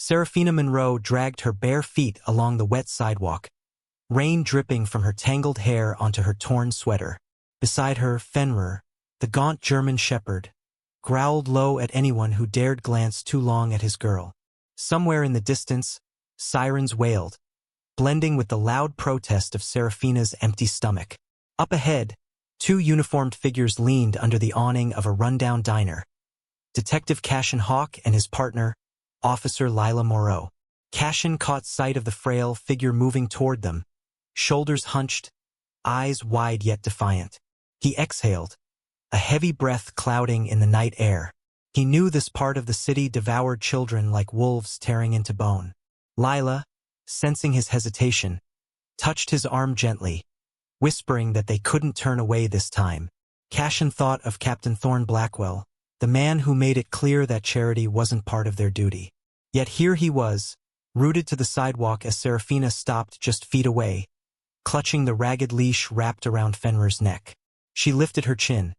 Seraphina Monroe dragged her bare feet along the wet sidewalk, rain dripping from her tangled hair onto her torn sweater. Beside her, Fenrir, the gaunt German shepherd, growled low at anyone who dared glance too long at his girl. Somewhere in the distance, sirens wailed, blending with the loud protest of Seraphina's empty stomach. Up ahead, two uniformed figures leaned under the awning of a rundown diner. Detective Cassian Hawke and his partner, Officer Lila Moreau. Cassian caught sight of the frail figure moving toward them, shoulders hunched, eyes wide yet defiant. He exhaled, a heavy breath clouding in the night air. He knew this part of the city devoured children like wolves tearing into bone. Lila, sensing his hesitation, touched his arm gently, whispering that they couldn't turn away this time. Cassian thought of Captain Thorne Blackwell, the man who made it clear that charity wasn't part of their duty. Yet here he was, rooted to the sidewalk as Seraphina stopped just feet away, clutching the ragged leash wrapped around Fenrir's neck. She lifted her chin,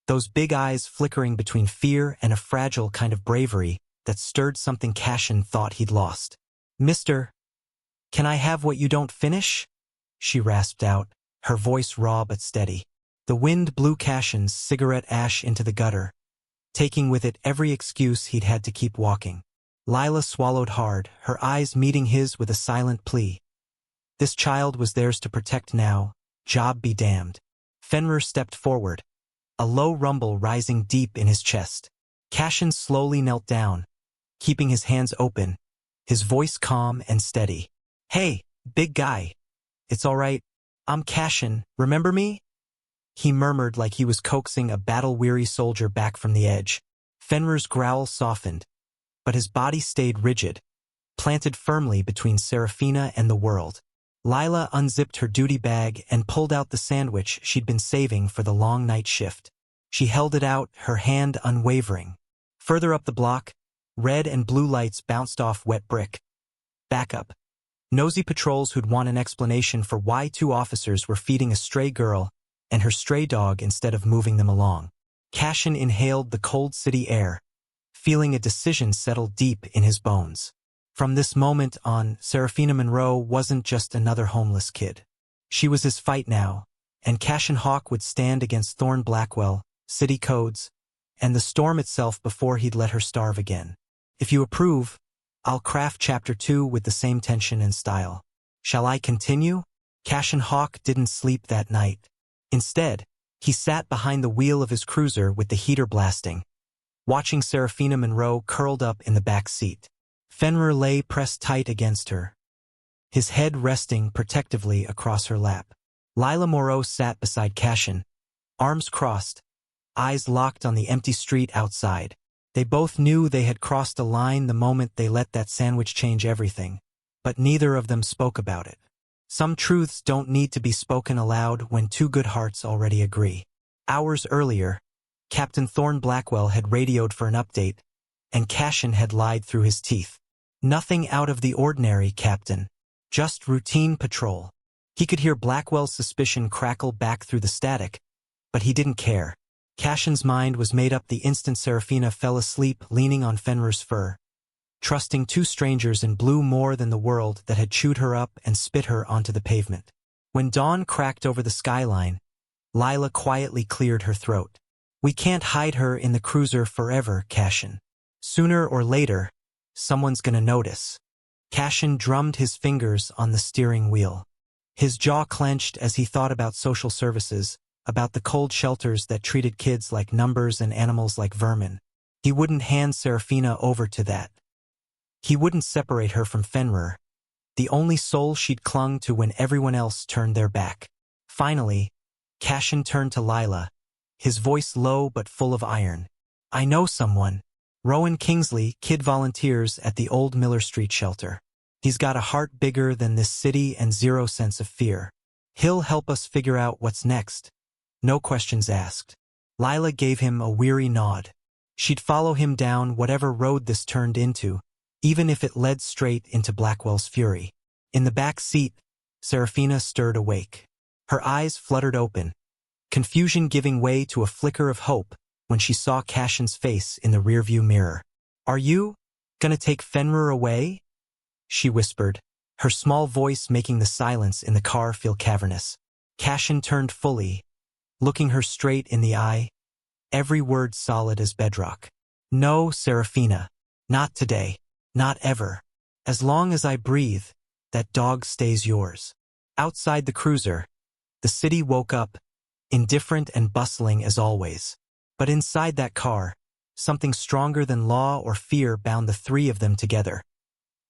those big eyes flickering between fear and a fragile kind of bravery that stirred something Cassian thought he'd lost. "Mister, can I have what you don't finish?" she rasped out, her voice raw but steady. The wind blew Cassian's cigarette ash into the gutter, taking with it every excuse he'd had to keep walking. Lila swallowed hard, her eyes meeting his with a silent plea. This child was theirs to protect now, job be damned. Fenrir stepped forward, a low rumble rising deep in his chest. Cassian slowly knelt down, keeping his hands open, his voice calm and steady. "Hey, big guy. It's all right. I'm Cassian, remember me?" He murmured like he was coaxing a battle-weary soldier back from the edge. Fenrir's growl softened, but his body stayed rigid, planted firmly between Seraphina and the world. Lila unzipped her duty bag and pulled out the sandwich she'd been saving for the long night shift. She held it out, her hand unwavering. Further up the block, red and blue lights bounced off wet brick. Backup. Nosy patrols who'd want an explanation for why two officers were feeding a stray girl and her stray dog instead of moving them along. Cassian inhaled the cold city air, feeling a decision settle deep in his bones. From this moment on, Seraphina Monroe wasn't just another homeless kid. She was his fight now, and Cassian Hawke would stand against Thorne Blackwell, city codes, and the storm itself before he'd let her starve again. If you approve, I'll craft Chapter 2 with the same tension and style. Shall I continue? Cassian Hawke didn't sleep that night. Instead, he sat behind the wheel of his cruiser with the heater blasting, watching Seraphina Monroe curled up in the back seat. Fenrir lay pressed tight against her, his head resting protectively across her lap. Lila Moreau sat beside Cassian, arms crossed, eyes locked on the empty street outside. They both knew they had crossed a line the moment they let that sandwich change everything, but neither of them spoke about it. Some truths don't need to be spoken aloud when two good hearts already agree. Hours earlier, Captain Thorne Blackwell had radioed for an update, and Cassian had lied through his teeth. "Nothing out of the ordinary, Captain. Just routine patrol." He could hear Blackwell's suspicion crackle back through the static, but he didn't care. Cassian's mind was made up the instant Seraphina fell asleep leaning on Fenrir's fur, trusting two strangers in blue more than the world that had chewed her up and spit her onto the pavement. When dawn cracked over the skyline, Lila quietly cleared her throat. "We can't hide her in the cruiser forever, Cassian. Sooner or later, someone's gonna notice." Cassian drummed his fingers on the steering wheel. His jaw clenched as he thought about social services, about the cold shelters that treated kids like numbers and animals like vermin. He wouldn't hand Seraphina over to that. He wouldn't separate her from Fenrir, the only soul she'd clung to when everyone else turned their back. Finally, Cassian turned to Lila, his voice low but full of iron. "I know someone. Rowan Kingsley, kid volunteers at the old Miller Street shelter. He's got a heart bigger than this city and zero sense of fear. He'll help us figure out what's next. No questions asked." Lila gave him a weary nod. She'd follow him down whatever road this turned into, even if it led straight into Blackwell's fury. In the back seat, Seraphina stirred awake. Her eyes fluttered open, confusion giving way to a flicker of hope when she saw Cassian's face in the rearview mirror. "Are you Gonna take Fenrir away? She whispered, her small voice making the silence in the car feel cavernous. Cassian turned fully, looking her straight in the eye, every word solid as bedrock. No, Seraphina. Not today. Not ever. As long as I breathe, that dog stays yours. Outside the cruiser, the city woke up, indifferent and bustling as always. But inside that car, something stronger than law or fear bound the three of them together.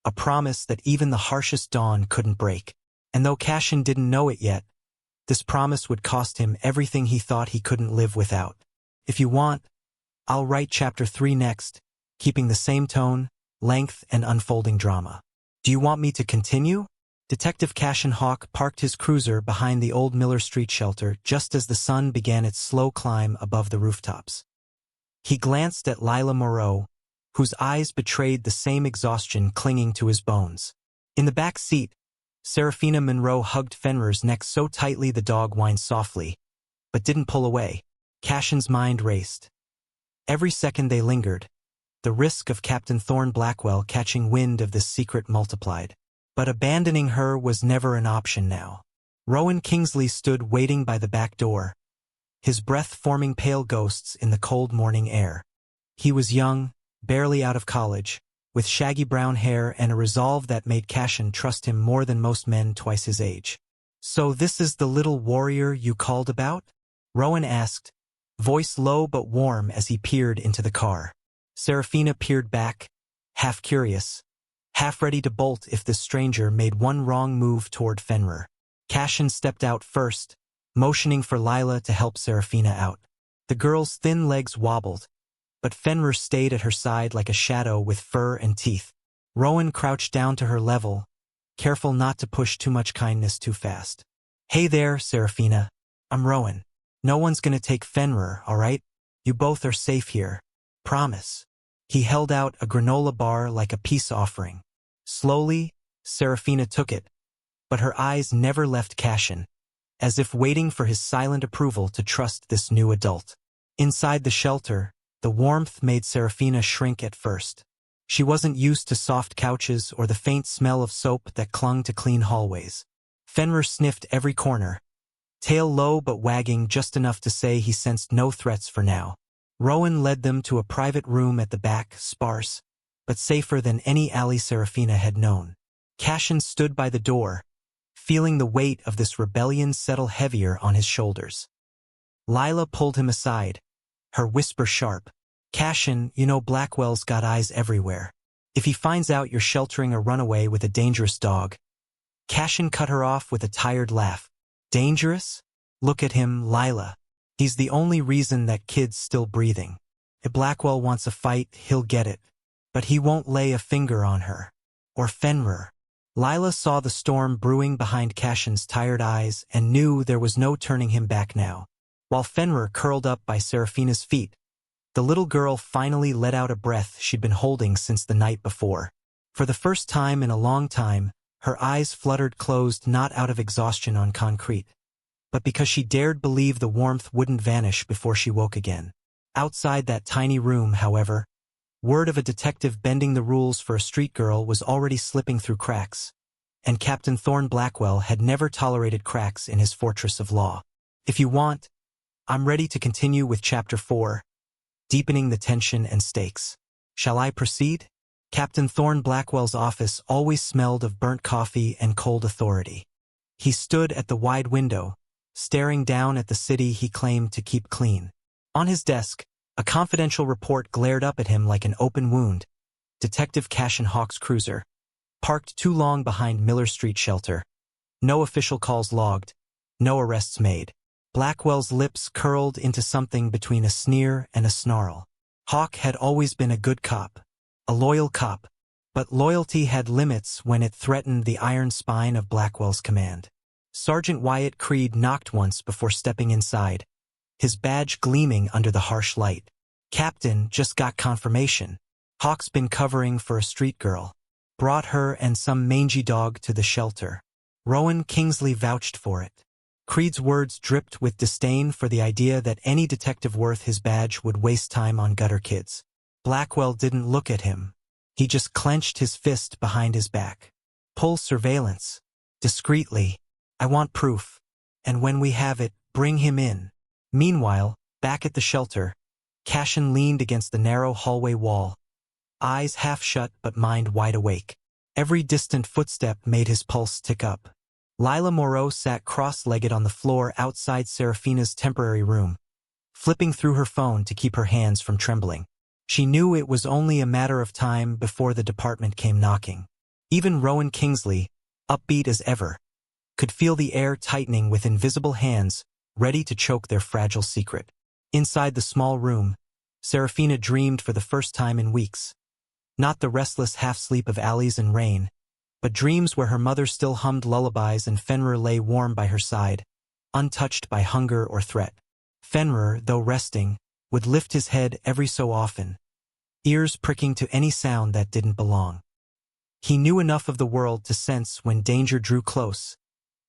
A promise that even the harshest dawn couldn't break. And though Cassian didn't know it yet, this promise would cost him everything he thought he couldn't live without. If you want, I'll write chapter 3 next, keeping the same tone, length, and unfolding drama. Do you want me to continue? Detective Cassian Hawke parked his cruiser behind the old Miller Street shelter just as the sun began its slow climb above the rooftops. He glanced at Lila Moreau, whose eyes betrayed the same exhaustion clinging to his bones. In the back seat, Seraphina Monroe hugged Fenrir's neck so tightly the dog whined softly, but didn't pull away. Cassian's mind raced. Every second they lingered, the risk of Captain Thorne Blackwell catching wind of this secret multiplied. But abandoning her was never an option now. Rowan Kingsley stood waiting by the back door, his breath forming pale ghosts in the cold morning air. He was young, barely out of college, with shaggy brown hair and a resolve that made Cassian trust him more than most men twice his age. "So this is the little warrior you called about?" Rowan asked, voice low but warm as he peered into the car. Seraphina peered back, half curious, half ready to bolt if the stranger made one wrong move toward Fenrir. Cassian stepped out first, motioning for Lila to help Seraphina out. The girl's thin legs wobbled, but Fenrir stayed at her side like a shadow with fur and teeth. Rowan crouched down to her level, careful not to push too much kindness too fast. "Hey there, Seraphina. I'm Rowan. No one's gonna take Fenrir, all right? You both are safe here. Promise." He held out a granola bar like a peace offering. Slowly, Seraphina took it, but her eyes never left Cassian, as if waiting for his silent approval to trust this new adult. Inside the shelter, the warmth made Seraphina shrink at first. She wasn't used to soft couches or the faint smell of soap that clung to clean hallways. Fenrir sniffed every corner, tail low but wagging just enough to say he sensed no threats for now. Rowan led them to a private room at the back, sparse, but safer than any alley Seraphina had known. Cassian stood by the door, feeling the weight of this rebellion settle heavier on his shoulders. Lila pulled him aside, her whisper sharp. "Cassian, you know Blackwell's got eyes everywhere. If he finds out you're sheltering a runaway with a dangerous dog..." Cassian cut her off with a tired laugh. "Dangerous? Look at him, Lila. He's the only reason that kid's still breathing. If Blackwell wants a fight, he'll get it. But he won't lay a finger on her. Or Fenrir." Lila saw the storm brewing behind Cassian's tired eyes and knew there was no turning him back now. While Fenrir curled up by Seraphina's feet, the little girl finally let out a breath she'd been holding since the night before. For the first time in a long time, her eyes fluttered closed not out of exhaustion on concrete, but because she dared believe the warmth wouldn't vanish before she woke again. Outside that tiny room, however, word of a detective bending the rules for a street girl was already slipping through cracks, and Captain Thorne Blackwell had never tolerated cracks in his fortress of law. "If you want, I'm ready to continue with Chapter 4, deepening the tension and stakes. Shall I proceed?" Captain Thorne Blackwell's office always smelled of burnt coffee and cold authority. He stood at the wide window, staring down at the city he claimed to keep clean. On his desk, a confidential report glared up at him like an open wound. Detective Cassian Hawke's cruiser, parked too long behind Miller Street shelter. No official calls logged, no arrests made. Blackwell's lips curled into something between a sneer and a snarl. Hawke had always been a good cop, a loyal cop, but loyalty had limits when it threatened the iron spine of Blackwell's command. Sergeant Wyatt Creed knocked once before stepping inside, his badge gleaming under the harsh light. "Captain, just got confirmation. Hawke's been covering for a street girl. Brought her and some mangy dog to the shelter. Rowan Kingsley vouched for it." Creed's words dripped with disdain for the idea that any detective worth his badge would waste time on gutter kids. Blackwell didn't look at him, He just clenched his fist behind his back. Pull surveillance. Discreetly. I want proof. And when we have it, bring him in. Meanwhile, back at the shelter, Cassian leaned against the narrow hallway wall, eyes half shut but mind wide awake. Every distant footstep made his pulse tick up. Lila Moreau sat cross-legged on the floor outside Seraphina's temporary room, flipping through her phone to keep her hands from trembling. She knew it was only a matter of time before the department came knocking. Even Rowan Kingsley, upbeat as ever, could feel the air tightening with invisible hands ready to choke their fragile secret. Inside the small room, Seraphina dreamed for the first time in weeks. Not the restless half-sleep of alleys and rain, but dreams where her mother still hummed lullabies and Fenrir lay warm by her side, untouched by hunger or threat. Fenrir, though resting, would lift his head every so often, ears pricking to any sound that didn't belong. He knew enough of the world to sense when danger drew close,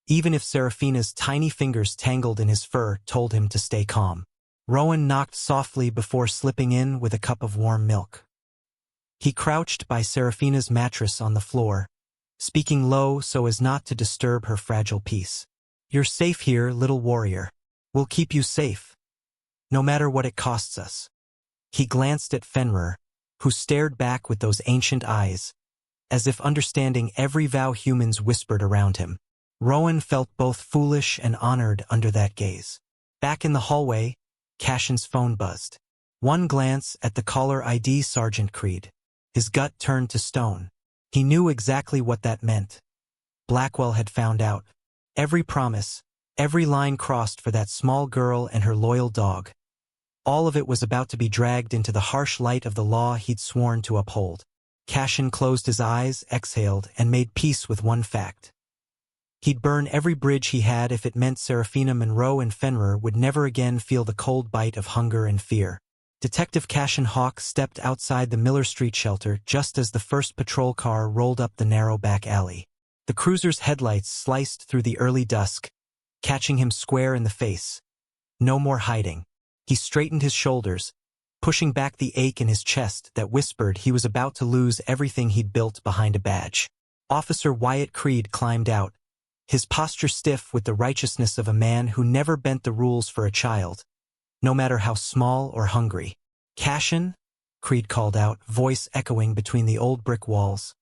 even if Seraphina's tiny fingers tangled in his fur told him to stay calm. Rowan knocked softly before slipping in with a cup of warm milk. He crouched by Seraphina's mattress on the floor, speaking low so as not to disturb her fragile peace. You're safe here, little warrior. We'll keep you safe, no matter what it costs us. He glanced at Fenrir, who stared back with those ancient eyes, as if understanding every vow humans whispered around him. Rowan felt both foolish and honored under that gaze. Back in the hallway, Cassian's phone buzzed. One glance at the caller ID Sergeant Creed. His gut turned to stone. He knew exactly what that meant. Blackwell had found out. Every promise, every line crossed for that small girl and her loyal dog. All of it was about to be dragged into the harsh light of the law he'd sworn to uphold. Cassian closed his eyes, exhaled, and made peace with one fact. He'd burn every bridge he had if it meant Seraphina Monroe and Fenrir would never again feel the cold bite of hunger and fear. Detective Cassian Hawke stepped outside the Miller Street shelter just as the first patrol car rolled up the narrow back alley. The cruiser's headlights sliced through the early dusk, catching him square in the face. No more hiding. He straightened his shoulders, pushing back the ache in his chest that whispered he was about to lose everything he'd built behind a badge. Officer Wyatt Creed climbed out, his posture stiff with the righteousness of a man who never bent the rules for a child, no matter how small or hungry. Cassian? Creed called out, voice echoing between the old brick walls.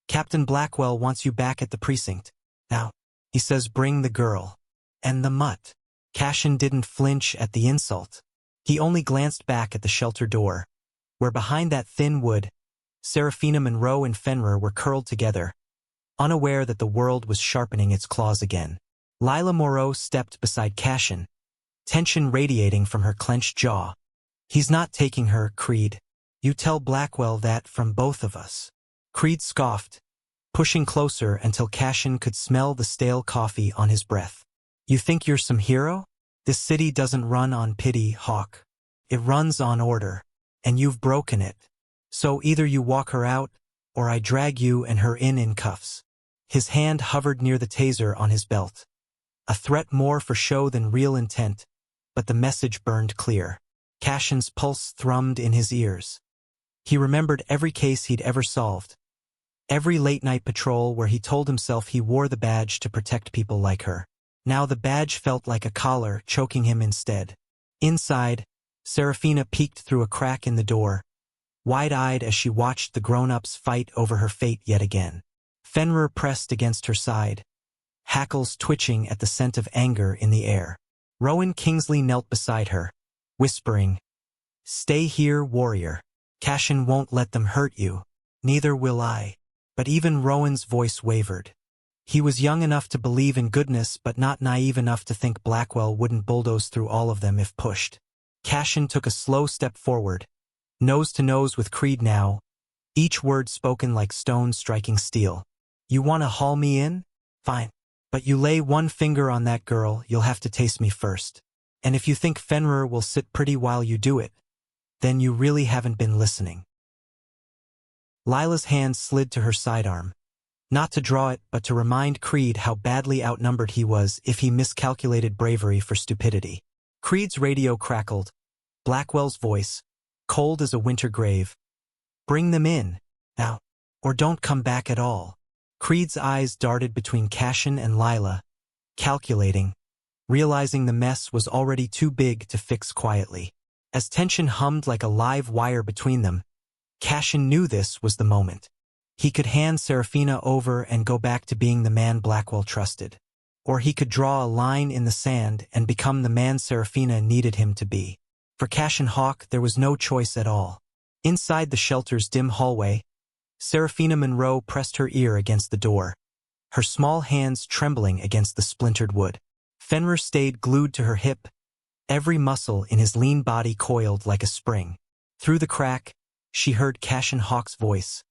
Captain Blackwell wants you back at the precinct. Now, he says bring the girl. And the mutt. Cassian didn't flinch at the insult. He only glanced back at the shelter door, where behind that thin wood, Seraphina Monroe and Fenrir were curled together, unaware that the world was sharpening its claws again. Lila Moreau stepped beside Cassian, tension radiating from her clenched jaw. He's not taking her, Creed. You tell Blackwell that from both of us. Creed scoffed, pushing closer until Cassian could smell the stale coffee on his breath. You think you're some hero? This city doesn't run on pity, Hawke. It runs on order, and you've broken it. So either you walk her out, or I drag you and her in cuffs. His hand hovered near the taser on his belt. A threat more for show than real intent, but the message burned clear. Cassian's pulse thrummed in his ears. He remembered every case he'd ever solved, every late-night patrol where he told himself he wore the badge to protect people like her. Now the badge felt like a collar, choking him instead. Inside, Seraphina peeked through a crack in the door, wide-eyed as she watched the grown-ups fight over her fate yet again. Fenrir pressed against her side, hackles twitching at the scent of anger in the air. Rowan Kingsley knelt beside her, whispering, Stay here, warrior. Cassian won't let them hurt you. Neither will I. But even Rowan's voice wavered. He was young enough to believe in goodness but not naive enough to think Blackwell wouldn't bulldoze through all of them if pushed. Cassian took a slow step forward, nose to nose with Creed now, each word spoken like stone striking steel. You want to haul me in? Fine. But you lay one finger on that girl, you'll have to taste me first. And if you think Fenrir will sit pretty while you do it, then you really haven't been listening. Lila's hand slid to her sidearm. Not to draw it, but to remind Creed how badly outnumbered he was if he miscalculated bravery for stupidity. Creed's radio crackled. Blackwell's voice, cold as a winter grave. Bring them in. now, or don't come back at all. Creed's eyes darted between Cassian and Lila, calculating, realizing the mess was already too big to fix quietly. As tension hummed like a live wire between them, Cassian knew this was the moment. He could hand Seraphina over and go back to being the man Blackwell trusted. Or he could draw a line in the sand and become the man Seraphina needed him to be. For Cassian Hawke, there was no choice at all. Inside the shelter's dim hallway, Seraphina Monroe pressed her ear against the door, her small hands trembling against the splintered wood. Fenrir stayed glued to her hip, every muscle in his lean body coiled like a spring. Through the crack, she heard Cassian Hawke's voice,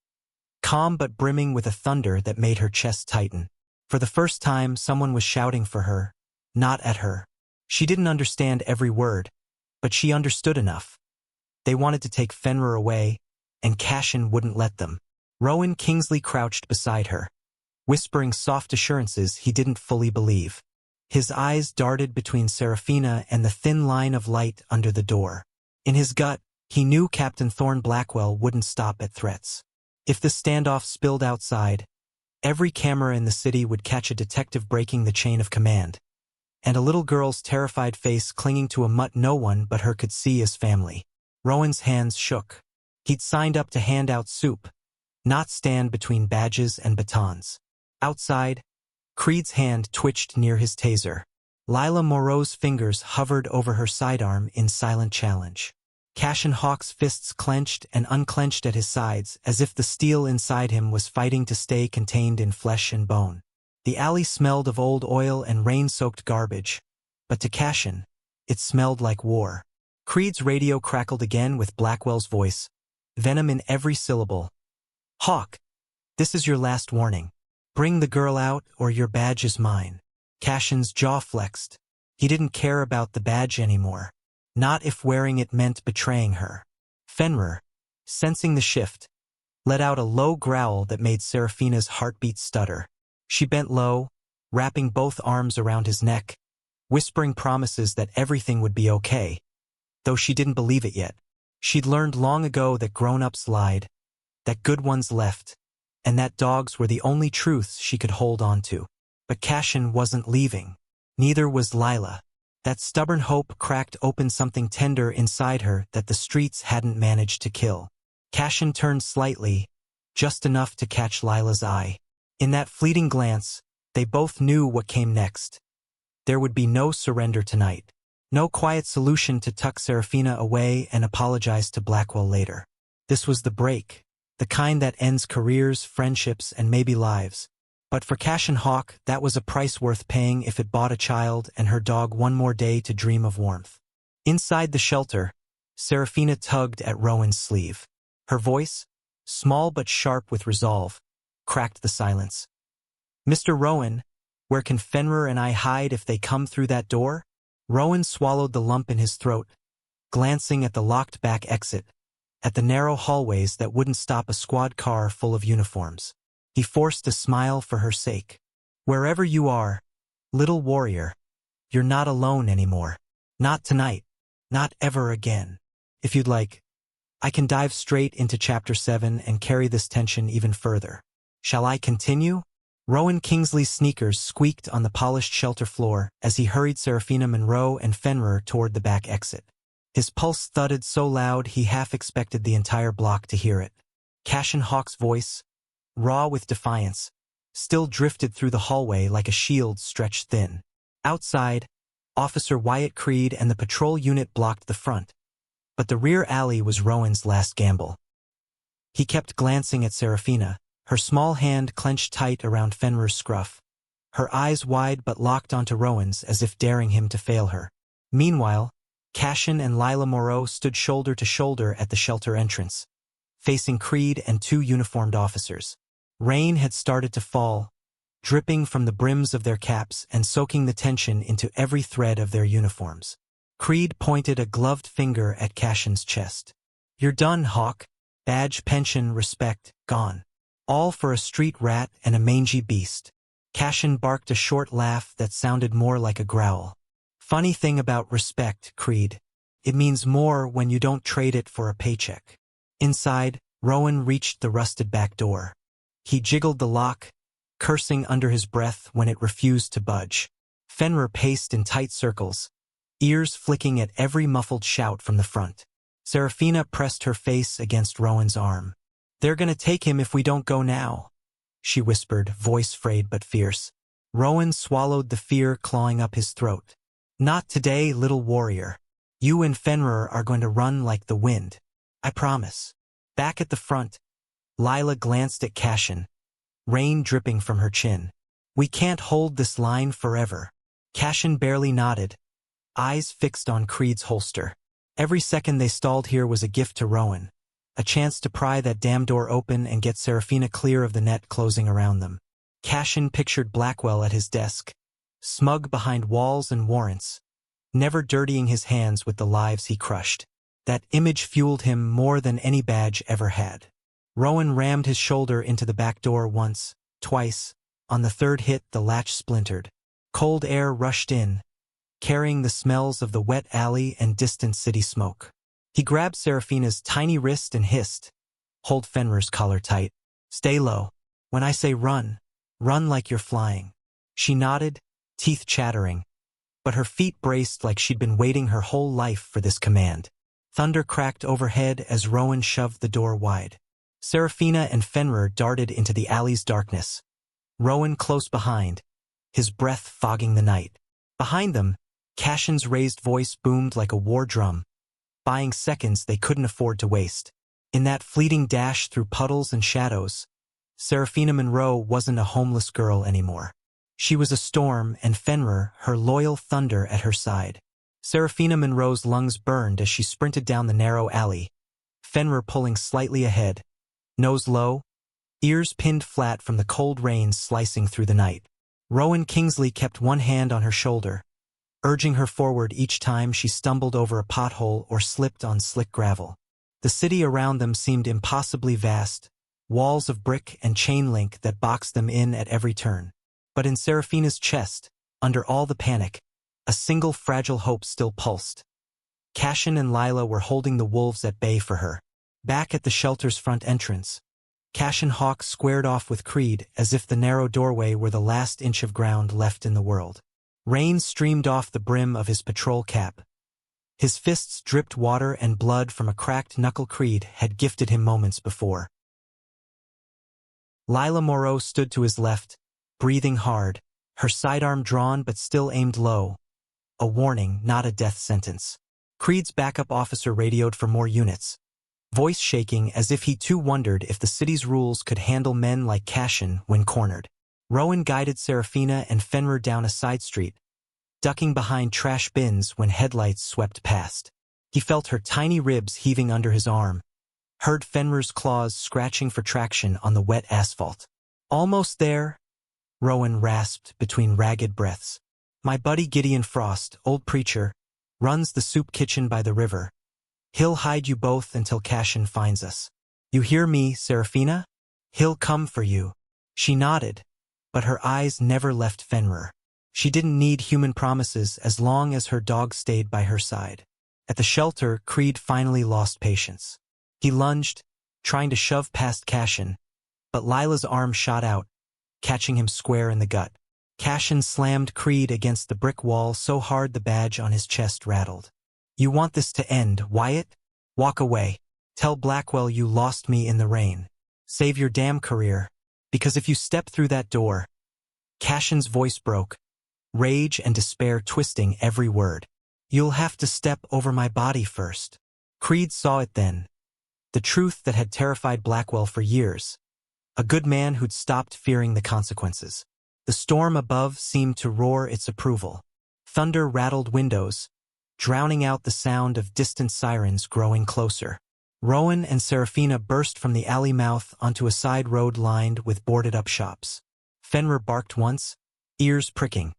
calm but brimming with a thunder that made her chest tighten. For the first time, someone was shouting for her, not at her. She didn't understand every word, but she understood enough. They wanted to take Fenrir away, and Cassian wouldn't let them. Rowan Kingsley crouched beside her, whispering soft assurances he didn't fully believe. His eyes darted between Seraphina and the thin line of light under the door. In his gut, he knew Captain Thorne Blackwell wouldn't stop at threats. If the standoff spilled outside, every camera in the city would catch a detective breaking the chain of command, and a little girl's terrified face clinging to a mutt no one but her could see as family. Rowan's hands shook. He'd signed up to hand out soup, not stand between badges and batons. Outside, Creed's hand twitched near his taser. Lila Moreau's fingers hovered over her sidearm in silent challenge. Cassian Hawke's fists clenched and unclenched at his sides as if the steel inside him was fighting to stay contained in flesh and bone. The alley smelled of old oil and rain-soaked garbage, but to Cassian, it smelled like war. Creed's radio crackled again with Blackwell's voice, venom in every syllable. "Hawke, this is your last warning. Bring the girl out or your badge is mine." Cassian's jaw flexed. He didn't care about the badge anymore. Not if wearing it meant betraying her. Fenrir, sensing the shift, let out a low growl that made Seraphina's heartbeat stutter. She bent low, wrapping both arms around his neck, whispering promises that everything would be okay, though she didn't believe it yet. She'd learned long ago that grown-ups lied, that good ones left, and that dogs were the only truths she could hold on to. But Cassian wasn't leaving. Neither was Lila. That stubborn hope cracked open something tender inside her that the streets hadn't managed to kill. Cassian turned slightly, just enough to catch Lila's eye. In that fleeting glance, they both knew what came next. There would be no surrender tonight. No quiet solution to tuck Seraphina away and apologize to Blackwell later. This was the break, the kind that ends careers, friendships, and maybe lives. But for Cassian Hawke, that was a price worth paying if it bought a child and her dog one more day to dream of warmth. Inside the shelter, Seraphina tugged at Rowan's sleeve. Her voice, small but sharp with resolve, cracked the silence. "Mr. Rowan, where can Fenrir and I hide if they come through that door?" Rowan swallowed the lump in his throat, glancing at the locked-back exit, at the narrow hallways that wouldn't stop a squad car full of uniforms. He forced a smile for her sake. "Wherever you are, little warrior, you're not alone anymore. Not tonight. Not ever again. If you'd like, I can dive straight into Chapter 7 and carry this tension even further. Shall I continue?" Rowan Kingsley's sneakers squeaked on the polished shelter floor as he hurried Seraphina Monroe and Fenrir toward the back exit. His pulse thudded so loud he half expected the entire block to hear it. Cassian Hawke's voice, raw with defiance, still drifted through the hallway like a shield stretched thin. Outside, Officer Wyatt Creed and the patrol unit blocked the front, but the rear alley was Rowan's last gamble. He kept glancing at Seraphina, her small hand clenched tight around Fenrir's scruff, her eyes wide but locked onto Rowan's as if daring him to fail her. Meanwhile, Cassian and Lila Moreau stood shoulder to shoulder at the shelter entrance, facing Creed and two uniformed officers. Rain had started to fall, dripping from the brims of their caps and soaking the tension into every thread of their uniforms. Creed pointed a gloved finger at Cassian's chest. "You're done, Hawke. Badge, pension, respect, gone. All for a street rat and a mangy beast." Cassian barked a short laugh that sounded more like a growl. "Funny thing about respect, Creed. It means more when you don't trade it for a paycheck." Inside, Rowan reached the rusted back door. He jiggled the lock, cursing under his breath when it refused to budge. Fenrir paced in tight circles, ears flicking at every muffled shout from the front. Seraphina pressed her face against Rowan's arm. "They're gonna take him if we don't go now," she whispered, voice frayed but fierce. Rowan swallowed the fear clawing up his throat. "Not today, little warrior. You and Fenrir are going to run like the wind. I promise." Back at the front, Lila glanced at Cassian, rain dripping from her chin. "We can't hold this line forever." Cassian barely nodded, eyes fixed on Creed's holster. Every second they stalled here was a gift to Rowan, a chance to pry that damn door open and get Seraphina clear of the net closing around them. Cassian pictured Blackwell at his desk, smug behind walls and warrants, never dirtying his hands with the lives he crushed. That image fueled him more than any badge ever had. Rowan rammed his shoulder into the back door once, twice. On the third hit, the latch splintered. Cold air rushed in, carrying the smells of the wet alley and distant city smoke. He grabbed Seraphina's tiny wrist and hissed, "Hold Fenrir's collar tight. Stay low. When I say run, run like you're flying." She nodded, teeth chattering, but her feet braced like she'd been waiting her whole life for this command. Thunder cracked overhead as Rowan shoved the door wide. Seraphina and Fenrir darted into the alley's darkness, Rowan close behind, his breath fogging the night. Behind them, Cassian's raised voice boomed like a war drum, buying seconds they couldn't afford to waste. In that fleeting dash through puddles and shadows, Seraphina Monroe wasn't a homeless girl anymore. She was a storm, and Fenrir, her loyal thunder, at her side. Seraphina Monroe's lungs burned as she sprinted down the narrow alley, Fenrir pulling slightly ahead, nose low, ears pinned flat from the cold rain slicing through the night. Rowan Kingsley kept one hand on her shoulder, urging her forward each time she stumbled over a pothole or slipped on slick gravel. The city around them seemed impossibly vast, walls of brick and chain link that boxed them in at every turn. But in Seraphina's chest, under all the panic, a single fragile hope still pulsed. Cassian and Lila were holding the wolves at bay for her. Back at the shelter's front entrance, Cassian Hawke squared off with Creed as if the narrow doorway were the last inch of ground left in the world. Rain streamed off the brim of his patrol cap. His fists dripped water and blood from a cracked knuckle Creed had gifted him moments before. Lila Moreau stood to his left, breathing hard, her sidearm drawn but still aimed low. A warning, not a death sentence. Creed's backup officer radioed for more units, voice shaking as if he too wondered if the city's rules could handle men like Cassian when cornered. Rowan guided Seraphina and Fenrir down a side street, ducking behind trash bins when headlights swept past. He felt her tiny ribs heaving under his arm, heard Fenrir's claws scratching for traction on the wet asphalt. "Almost there," Rowan rasped between ragged breaths. "My buddy Gideon Frost, old preacher, runs the soup kitchen by the river. He'll hide you both until Cassian finds us. You hear me, Seraphina? He'll come for you." She nodded, but her eyes never left Fenrir. She didn't need human promises as long as her dog stayed by her side. At the shelter, Creed finally lost patience. He lunged, trying to shove past Cassian, but Lila's arm shot out, catching him square in the gut. Cassian slammed Creed against the brick wall so hard the badge on his chest rattled. "You want this to end, Wyatt? Walk away. Tell Blackwell you lost me in the rain. Save your damn career, because if you step through that door..." Cassian's voice broke, rage and despair twisting every word. "You'll have to step over my body first." Creed saw it then, the truth that had terrified Blackwell for years, a good man who'd stopped fearing the consequences. The storm above seemed to roar its approval. Thunder rattled windows, drowning out the sound of distant sirens growing closer. Rowan and Seraphina burst from the alley mouth onto a side road lined with boarded-up shops. Fenrir barked once, ears pricking.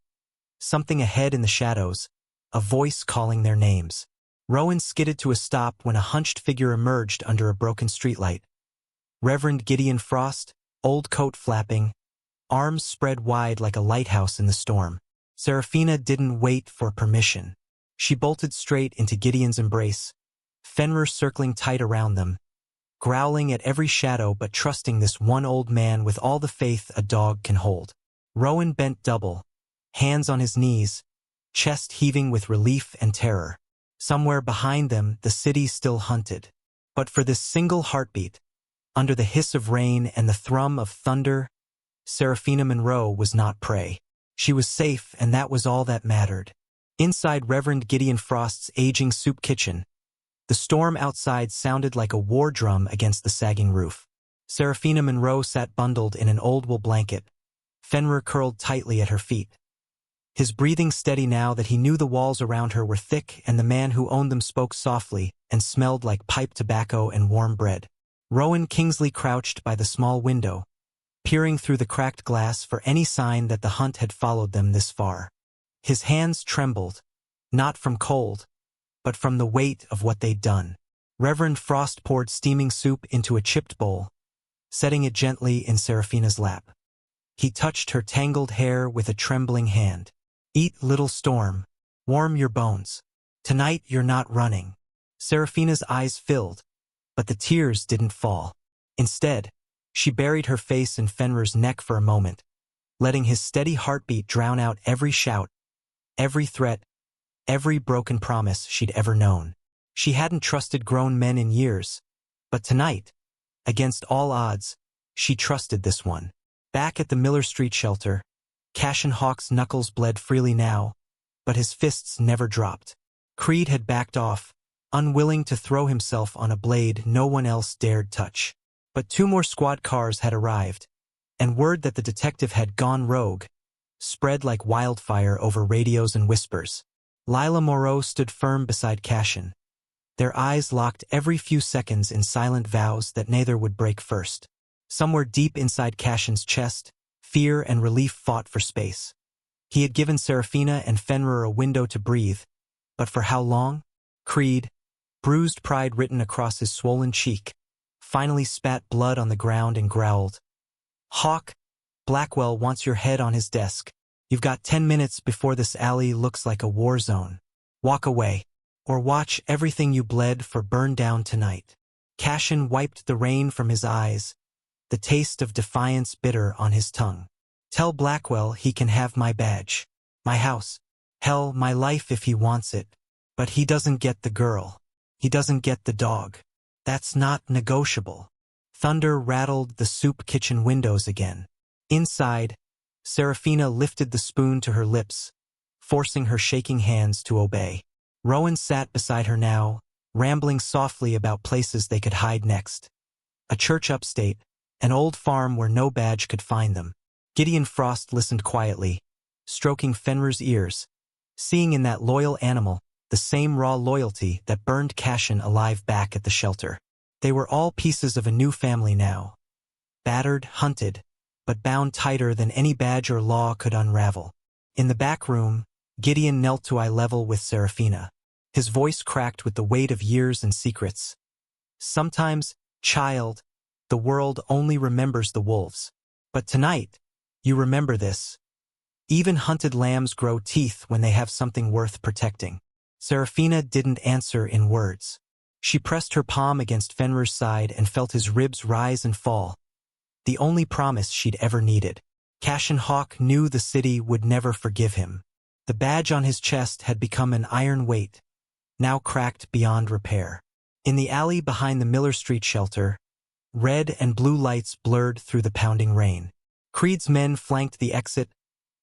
Something ahead in the shadows, a voice calling their names. Rowan skidded to a stop when a hunched figure emerged under a broken streetlight. Reverend Gideon Frost, old coat flapping, arms spread wide like a lighthouse in the storm. Seraphina didn't wait for permission. She bolted straight into Gideon's embrace, Fenrir circling tight around them, growling at every shadow but trusting this one old man with all the faith a dog can hold. Rowan bent double, hands on his knees, chest heaving with relief and terror. Somewhere behind them, the city still hunted. But for this single heartbeat, under the hiss of rain and the thrum of thunder, Seraphina Monroe was not prey. She was safe, and that was all that mattered. Inside Reverend Gideon Frost's aging soup kitchen, the storm outside sounded like a war drum against the sagging roof. Seraphina Monroe sat bundled in an old wool blanket, Fenrir curled tightly at her feet. His breathing steady now that he knew the walls around her were thick and the man who owned them spoke softly and smelled like pipe tobacco and warm bread. Rowan Kingsley crouched by the small window, peering through the cracked glass for any sign that the hunt had followed them this far. His hands trembled, not from cold, but from the weight of what they'd done. Reverend Frost poured steaming soup into a chipped bowl, setting it gently in Seraphina's lap. He touched her tangled hair with a trembling hand. "Eat, little storm. Warm your bones. Tonight you're not running." Seraphina's eyes filled, but the tears didn't fall. Instead, she buried her face in Fenrir's neck for a moment, letting his steady heartbeat drown out every shout, every threat, every broken promise she'd ever known. She hadn't trusted grown men in years, but tonight, against all odds, she trusted this one. Back at the Miller Street shelter, Cassian Hawke's knuckles bled freely now, but his fists never dropped. Creed had backed off, unwilling to throw himself on a blade no one else dared touch. But 2 more squad cars had arrived, and word that the detective had gone rogue spread like wildfire over radios and whispers. Lila Moreau stood firm beside Cassian, their eyes locked every few seconds in silent vows that neither would break first. Somewhere deep inside Cassian's chest, fear and relief fought for space. He had given Seraphina and Fenrir a window to breathe, but for how long? Creed, bruised pride written across his swollen cheek, finally spat blood on the ground and growled. "Hawke, Blackwell wants your head on his desk. You've got 10 minutes before this alley looks like a war zone. Walk away, or watch everything you bled for burn down tonight." Cassian wiped the rain from his eyes, the taste of defiance bitter on his tongue. "Tell Blackwell he can have my badge, my house, hell, my life if he wants it. But he doesn't get the girl. He doesn't get the dog. That's not negotiable." Thunder rattled the soup kitchen windows again. Inside, Seraphina lifted the spoon to her lips, forcing her shaking hands to obey. Rowan sat beside her now, rambling softly about places they could hide next. A church upstate, an old farm where no badge could find them. Gideon Frost listened quietly, stroking Fenrir's ears, seeing in that loyal animal the same raw loyalty that burned Cassian alive back at the shelter. They were all pieces of a new family now. Battered, hunted, but bound tighter than any badge or law could unravel. In the back room, Gideon knelt to eye level with Seraphina. His voice cracked with the weight of years and secrets. "Sometimes, child, the world only remembers the wolves. But tonight, you remember this. Even hunted lambs grow teeth when they have something worth protecting." Seraphina didn't answer in words. She pressed her palm against Fenrir's side and felt his ribs rise and fall. The only promise she'd ever needed. Cassian Hawke knew the city would never forgive him. The badge on his chest had become an iron weight, now cracked beyond repair. In the alley behind the Miller Street shelter, red and blue lights blurred through the pounding rain. Creed's men flanked the exit,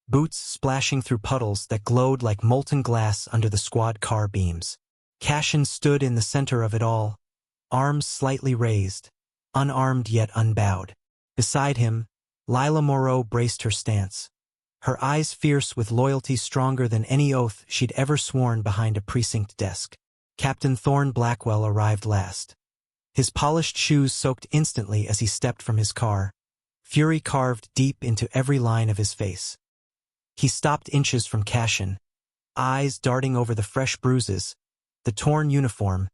boots splashing through puddles that glowed like molten glass under the squad car beams. Cassian stood in the center of it all, arms slightly raised, unarmed yet unbowed. Beside him, Lila Moreau braced her stance, her eyes fierce with loyalty stronger than any oath she'd ever sworn behind a precinct desk. Captain Thorne Blackwell arrived last. His polished shoes soaked instantly as he stepped from his car, fury carved deep into every line of his face. He stopped inches from Cassian, eyes darting over the fresh bruises, the torn uniform,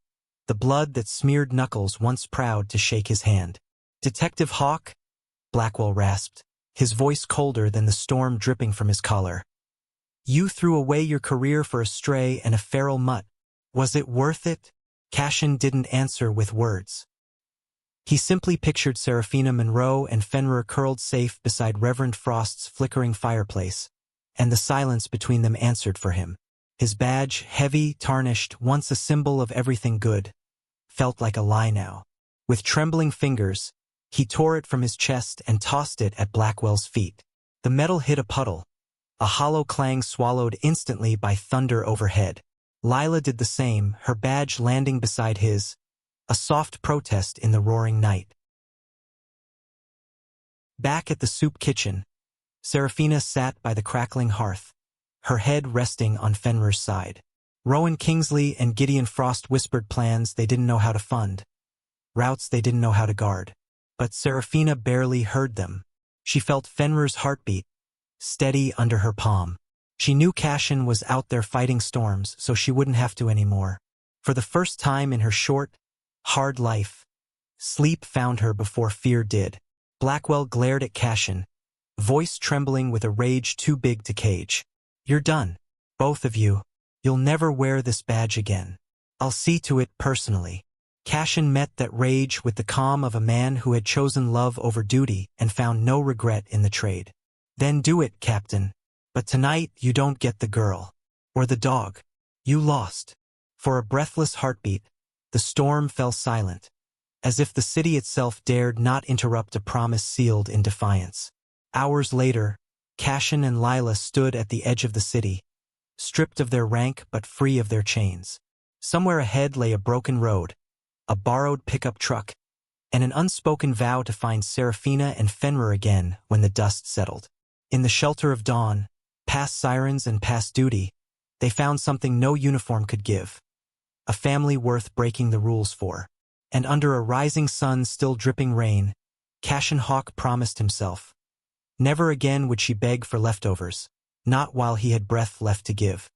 the blood that smeared knuckles once proud to shake his hand. "Detective Hawke?" Blackwell rasped, his voice colder than the storm dripping from his collar. "You threw away your career for a stray and a feral mutt. Was it worth it?" Cassian didn't answer with words. He simply pictured Seraphina Monroe and Fenrir curled safe beside Reverend Frost's flickering fireplace, and the silence between them answered for him. His badge, heavy, tarnished, once a symbol of everything good, felt like a lie now. With trembling fingers, he tore it from his chest and tossed it at Blackwell's feet. The metal hit a puddle, a hollow clang swallowed instantly by thunder overhead. Lila did the same, her badge landing beside his, a soft protest in the roaring night. Back at the soup kitchen, Seraphina sat by the crackling hearth, her head resting on Fenrir's side. Rowan Kingsley and Gideon Frost whispered plans they didn't know how to fund, routes they didn't know how to guard. But Seraphina barely heard them. She felt Fenrir's heartbeat, steady under her palm. She knew Cassian was out there fighting storms, so she wouldn't have to anymore. For the first time in her short, hard life, sleep found her before fear did. Blackwell glared at Cassian, voice trembling with a rage too big to cage. "You're done, both of you. You'll never wear this badge again. I'll see to it personally." Cassian met that rage with the calm of a man who had chosen love over duty and found no regret in the trade. "Then do it, Captain. But tonight you don't get the girl. Or the dog. You lost." For a breathless heartbeat, the storm fell silent, as if the city itself dared not interrupt a promise sealed in defiance. Hours later, Cassian and Lila stood at the edge of the city, stripped of their rank but free of their chains. Somewhere ahead lay a broken road, a borrowed pickup truck, and an unspoken vow to find Seraphina and Fenrir again when the dust settled. In the shelter of dawn, past sirens and past duty, they found something no uniform could give. A family worth breaking the rules for. And under a rising sun still dripping rain, Cassian Hawke promised himself. Never again would she beg for leftovers, not while he had breath left to give.